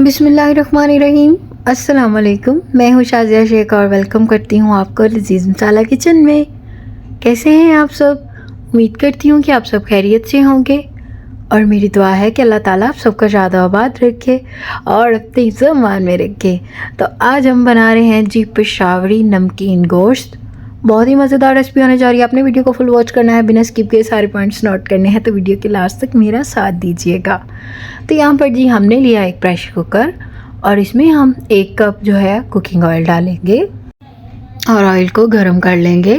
बिस्मिल्लाहिर्रहमानिर्रहीम। अस्सलाम वालेकुम। मैं हूँ शाज़िया शेख और वेलकम करती हूँ आपको लजीज़ मसाला किचन में। कैसे हैं आप सब? उम्मीद करती हूँ कि आप सब खैरियत से होंगे और मेरी दुआ है कि अल्लाह ताला आप सबका शाद आबाद रखे और अपनी ज़बान में रखे। तो आज हम बना रहे हैं जी पेशावरी नमकीन गोश्त। बहुत ही मज़ेदार रेसिपी होने जा रही है। आपने वीडियो को फुल वॉच करना है, बिना स्किप के सारे पॉइंट्स नोट करने हैं, तो वीडियो के लास्ट तक मेरा साथ दीजिएगा। तो यहाँ पर जी हमने लिया एक प्रेशर कुकर और इसमें हम 1 कप जो है कुकिंग ऑयल डालेंगे और ऑयल को गर्म कर लेंगे।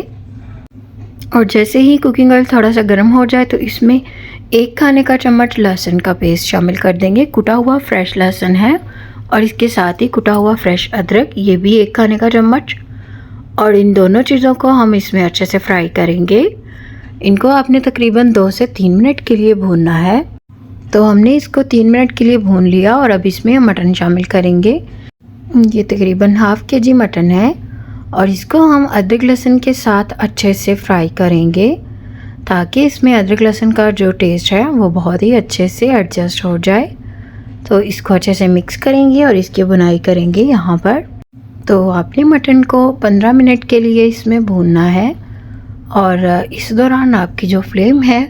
और जैसे ही कुकिंग ऑयल थोड़ा सा गर्म हो जाए तो इसमें 1 खाने का चम्मच लहसुन का पेस्ट शामिल कर देंगे। कुटा हुआ फ्रेश लहसुन है और इसके साथ ही कुटा हुआ फ्रेश अदरक, ये भी 1 खाने का चम्मच। और इन दोनों चीज़ों को हम इसमें अच्छे से फ्राई करेंगे। इनको आपने तकरीबन 2 से 3 मिनट के लिए भूनना है। तो हमने इसको 3 मिनट के लिए भून लिया और अब इसमें हम मटन शामिल करेंगे। ये तकरीबन ½ kg मटन है और इसको हम अदरक लहसुन के साथ अच्छे से फ्राई करेंगे ताकि इसमें अदरक लहसुन का जो टेस्ट है वो बहुत ही अच्छे से एडजस्ट हो जाए। तो इसको अच्छे से मिक्स करेंगे और इसकी बुनाई करेंगे यहाँ पर। तो आपने मटन को 15 मिनट के लिए इसमें भूनना है और इस दौरान आपकी जो फ्लेम है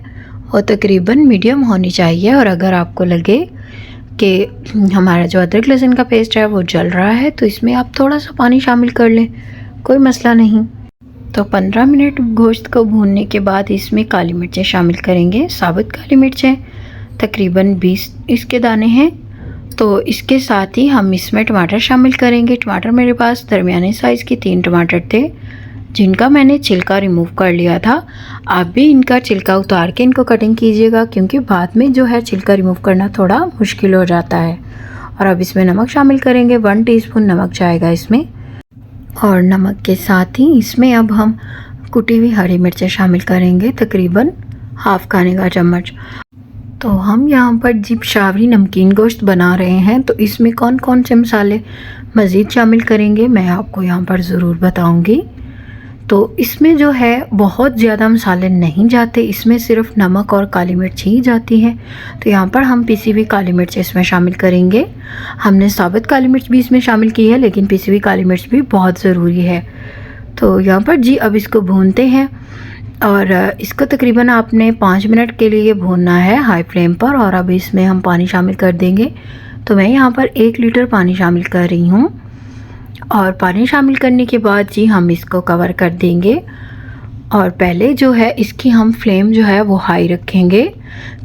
वो तकरीबन मीडियम होनी चाहिए। और अगर आपको लगे कि हमारा जो अदरक लहसुन का पेस्ट है वो जल रहा है तो इसमें आप थोड़ा सा पानी शामिल कर लें, कोई मसला नहीं। तो 15 मिनट गोश्त को भूनने के बाद इसमें काली मिर्चें शामिल करेंगे। साबुत काली मिर्चें तकरीबन 20 इसके दाने हैं। तो इसके साथ ही हम इसमें टमाटर शामिल करेंगे। टमाटर मेरे पास दरमियाने साइज़ के 3 टमाटर थे जिनका मैंने छिलका रिमूव कर लिया था। आप भी इनका छिलका उतार के इनको कटिंग कीजिएगा क्योंकि बाद में जो है छिलका रिमूव करना थोड़ा मुश्किल हो जाता है। और अब इसमें नमक शामिल करेंगे। 1 टीस्पून नमक जाएगा इसमें। और नमक के साथ ही इसमें अब हम कुटी हुई हरी मिर्चें शामिल करेंगे, तकरीबन ½ खाने का चम्मच। तो हम यहाँ पर जी पेशावरी नमकीन गोश्त बना रहे हैं तो इसमें कौन कौन से मसाले मज़ीद शामिल करेंगे मैं आपको यहाँ पर ज़रूर बताऊँगी। तो इसमें जो है बहुत ज़्यादा मसाले नहीं जाते, इसमें सिर्फ नमक और काली मिर्च ही जाती है। तो यहाँ पर हम पिसी हुई काली मिर्च इसमें शामिल करेंगे। हमने साबुत काली मिर्च भी इसमें शामिल की है लेकिन पिसी हुई काली मिर्च भी बहुत ज़रूरी है। तो यहाँ पर जी अब इसको भूनते हैं और इसको तकरीबन आपने 5 मिनट के लिए भूनना है हाई फ्लेम पर। और अब इसमें हम पानी शामिल कर देंगे। तो मैं यहाँ पर 1 लीटर पानी शामिल कर रही हूँ और पानी शामिल करने के बाद जी हम इसको कवर कर देंगे। और पहले जो है इसकी हम फ्लेम जो है वो हाई रखेंगे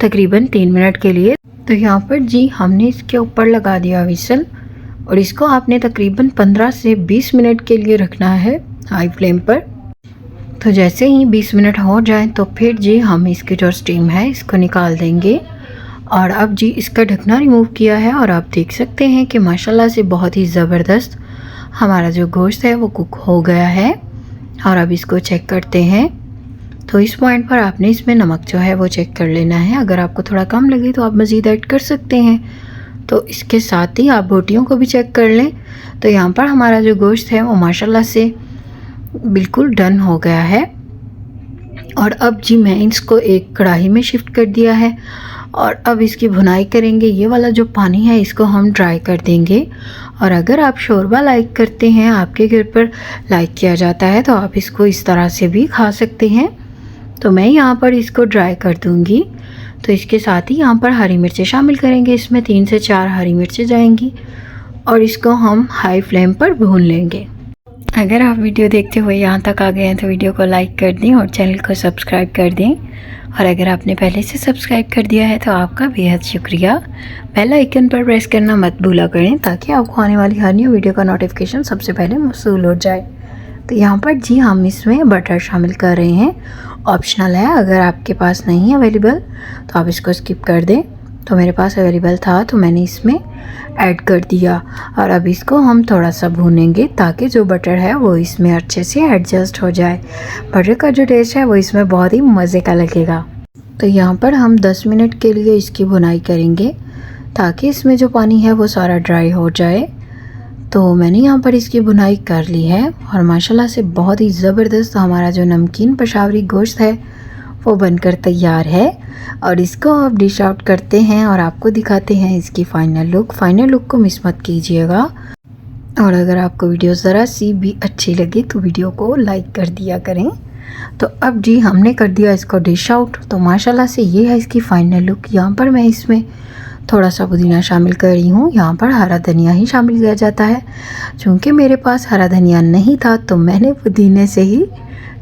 तकरीबन 3 मिनट के लिए। तो यहाँ पर जी हमने इसके ऊपर लगा दिया विसल और इसको आपने तकरीबन 15 से 20 मिनट के लिए रखना है हाई फ्लेम पर। तो जैसे ही 20 मिनट हो जाए तो फिर जी हम इसकी जो स्टीम है इसको निकाल देंगे। और अब जी इसका ढकना रिमूव किया है और आप देख सकते हैं कि माशाल्लाह से बहुत ही ज़बरदस्त हमारा जो गोश्त है वो कुक हो गया है। और अब इसको चेक करते हैं। तो इस पॉइंट पर आपने इसमें नमक जो है वो चेक कर लेना है। अगर आपको थोड़ा कम लगे तो आप मज़ीद ऐड कर सकते हैं। तो इसके साथ ही आप बोटियों को भी चेक कर लें। तो यहाँ पर हमारा जो गोश्त है वो माशाल्लाह से बिल्कुल डन हो गया है। और अब जी मैं इसको एक कढ़ाई में शिफ्ट कर दिया है और अब इसकी भुनाई करेंगे। ये वाला जो पानी है इसको हम ड्राई कर देंगे। और अगर आप शोरबा लाइक करते हैं, आपके घर पर लाइक किया जाता है, तो आप इसको इस तरह से भी खा सकते हैं। तो मैं यहाँ पर इसको ड्राई कर दूँगी। तो इसके साथ ही यहाँ पर हरी मिर्चें शामिल करेंगे। इसमें 3 से 4 हरी मिर्चें जाएंगी और इसको हम हाई फ्लेम पर भून लेंगे। अगर आप वीडियो देखते हुए यहाँ तक आ गए हैं तो वीडियो को लाइक कर दें और चैनल को सब्सक्राइब कर दें। और अगर आपने पहले से सब्सक्राइब कर दिया है तो आपका बेहद शुक्रिया। बेल आइकन पर प्रेस करना मत भूला करें ताकि आपको आने वाली हर न्यू वीडियो का नोटिफिकेशन सबसे पहले मौसूल हो जाए। तो यहाँ पर जी हम इसमें बटर शामिल कर रहे हैं। ऑप्शनल है, अगर आपके पास नहीं है अवेलेबल तो आप इसको स्किप कर दें। तो मेरे पास अवेलेबल था तो मैंने इसमें ऐड कर दिया। और अब इसको हम थोड़ा सा भूनेंगे ताकि जो बटर है वो इसमें अच्छे से एडजस्ट हो जाए। बटर का जो टेस्ट है वो इसमें बहुत ही मज़े का लगेगा। तो यहाँ पर हम 10 मिनट के लिए इसकी भुनाई करेंगे ताकि इसमें जो पानी है वो सारा ड्राई हो जाए। तो मैंने यहाँ पर इसकी भुनाई कर ली है और माशाल्लाह से बहुत ही ज़बरदस्त हमारा जो नमकीन पेशावरी गोश्त है वो बनकर तैयार है और इसको आप डिश आउट करते हैं और आपको दिखाते हैं इसकी फ़ाइनल लुक को मिस मत कीजिएगा। और अगर आपको वीडियो ज़रा सी भी अच्छी लगे तो वीडियो को लाइक कर दिया करें। तो अब जी हमने कर दिया इसको डिश आउट। तो माशाल्लाह से ये है इसकी फ़ाइनल लुक। यहाँ पर मैं इसमें थोड़ा सा पुदीना शामिल कर रही हूँ। यहाँ पर हरा धनिया ही शामिल किया जाता है। चूँकि मेरे पास हरा धनिया नहीं था तो मैंने पुदीने से ही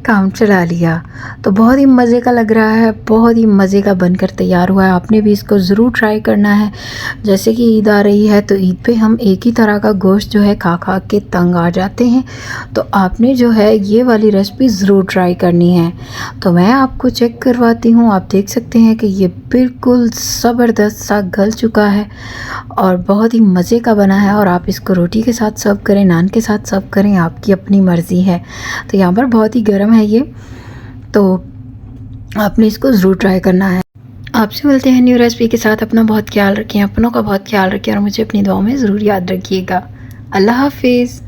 काम चला लिया। तो बहुत ही मज़े का लग रहा है, बहुत ही मज़े का बनकर तैयार हुआ है। आपने भी इसको ज़रूर ट्राई करना है। जैसे कि ईद आ रही है तो ईद पे हम एक ही तरह का गोश्त जो है खा खा के तंग आ जाते हैं। तो आपने जो है ये वाली रेसिपी ज़रूर ट्राई करनी है। तो मैं आपको चेक करवाती हूँ। आप देख सकते हैं कि ये बिल्कुल ज़बरदस्त सा गल चुका है और बहुत ही मज़े का बना है। और आप इसको रोटी के साथ सर्व करें, नान के साथ सर्व करें, आपकी अपनी मर्ज़ी है। तो यहाँ पर बहुत ही गर्म है ये, तो आपने इसको ज़रूर ट्राई करना है। आपसे मिलते हैं न्यू रेसिपी के साथ। अपना बहुत ख्याल रखें, अपनों का बहुत ख्याल रखें और मुझे अपनी दुआओं में ज़रूर याद रखिएगा। अल्लाह हाफिज़।